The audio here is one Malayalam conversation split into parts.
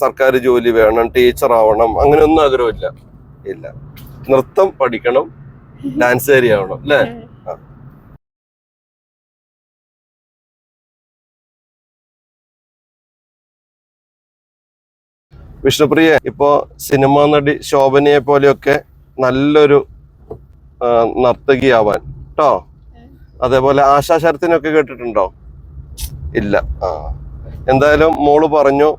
സർക്കാർ ജോലി വേണം, ടീച്ചർ ആവണം, അങ്ങനെയൊന്നും ആഗ്രഹമില്ല. ഇല്ല. നൃത്തം പഠിക്കണം, ഡാൻസുകാരി ആവണം അല്ലേ? വിഷ്ണുപ്രിയ ഇപ്പോ സിനിമാ നടി ശോഭനയെ പോലെയൊക്കെ നല്ലൊരു നർത്തകിയാവാൻ കേട്ടോ. അതേപോലെ ആശാ ശരത്തിനൊക്കെ കേട്ടിട്ടുണ്ടോ? ഇല്ല. എന്തായാലും മോള് പറഞ്ഞു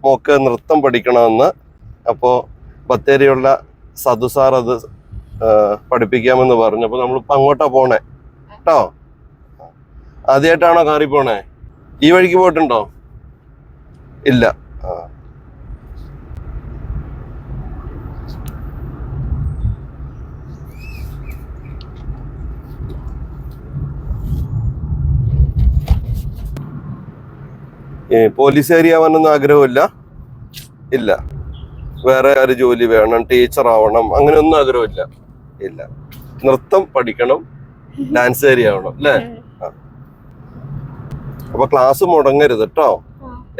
മോക്ക് നൃത്തം പഠിക്കണമെന്ന്. അപ്പോ ബത്തേരിയുള്ള സദു സാർ അത് പഠിപ്പിക്കാമെന്ന് പറഞ്ഞു. അപ്പൊ നമ്മളിപ്പോ അങ്ങോട്ടാ പോണേ കേട്ടോ. ആദ്യമായിട്ടാണോ കാറി പോണേ? ഈ വഴിക്ക് പോയിട്ടുണ്ടോ? ഇല്ല. പോലീസുകാരി ആവാനൊന്നും ആഗ്രഹമില്ല. ഇല്ല. വേറെ ഒരു ജോലി വേണം, ടീച്ചർ ആവണം, അങ്ങനെയൊന്നും ആഗ്രഹമില്ല. ഇല്ല. നൃത്തം പഠിക്കണം, ഡാൻസുകാരി ആവണം അല്ലേ? അപ്പൊ ക്ലാസ് മുടങ്ങരുത് കേട്ടോ.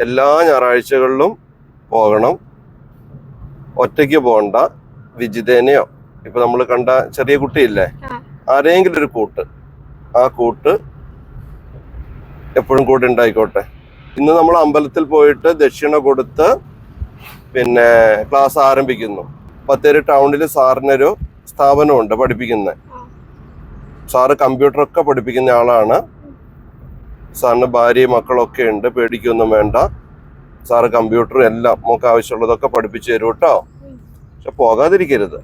എല്ലാ ഞായറാഴ്ചകളിലും പോകണം. ഒറ്റയ്ക്ക് പോകണ്ട, വിജിതേനെയോ ഇപ്പൊ നമ്മൾ കണ്ട ചെറിയ കുട്ടിയില്ലേ, ആരെങ്കിലും ഒരു കൂട്ട്, ആ കൂട്ട് എപ്പോഴും കൂടെ ഉണ്ടായിക്കോട്ടെ. ഇന്ന് നമ്മൾ അമ്പലത്തിൽ പോയിട്ട് ദക്ഷിണ കൊടുത്ത് പിന്നെ ക്ലാസ് ആരംഭിക്കുന്നു. ബത്തേരി ടൗണിൽ സാറിനൊരു സ്ഥാപനമുണ്ട് പഠിപ്പിക്കുന്നത്. സാറ് കമ്പ്യൂട്ടറൊക്കെ പഠിപ്പിക്കുന്ന ആളാണ്. സാറിന് ഭാര്യയും മക്കളൊക്കെ ഉണ്ട്, പേടിക്കൊന്നും വേണ്ട. സാറ് കമ്പ്യൂട്ടറും എല്ലാം നമുക്ക് ആവശ്യമുള്ളതൊക്കെ പഠിപ്പിച്ചു തരും കേട്ടോ. പക്ഷെ പോകാതിരിക്കരുത്.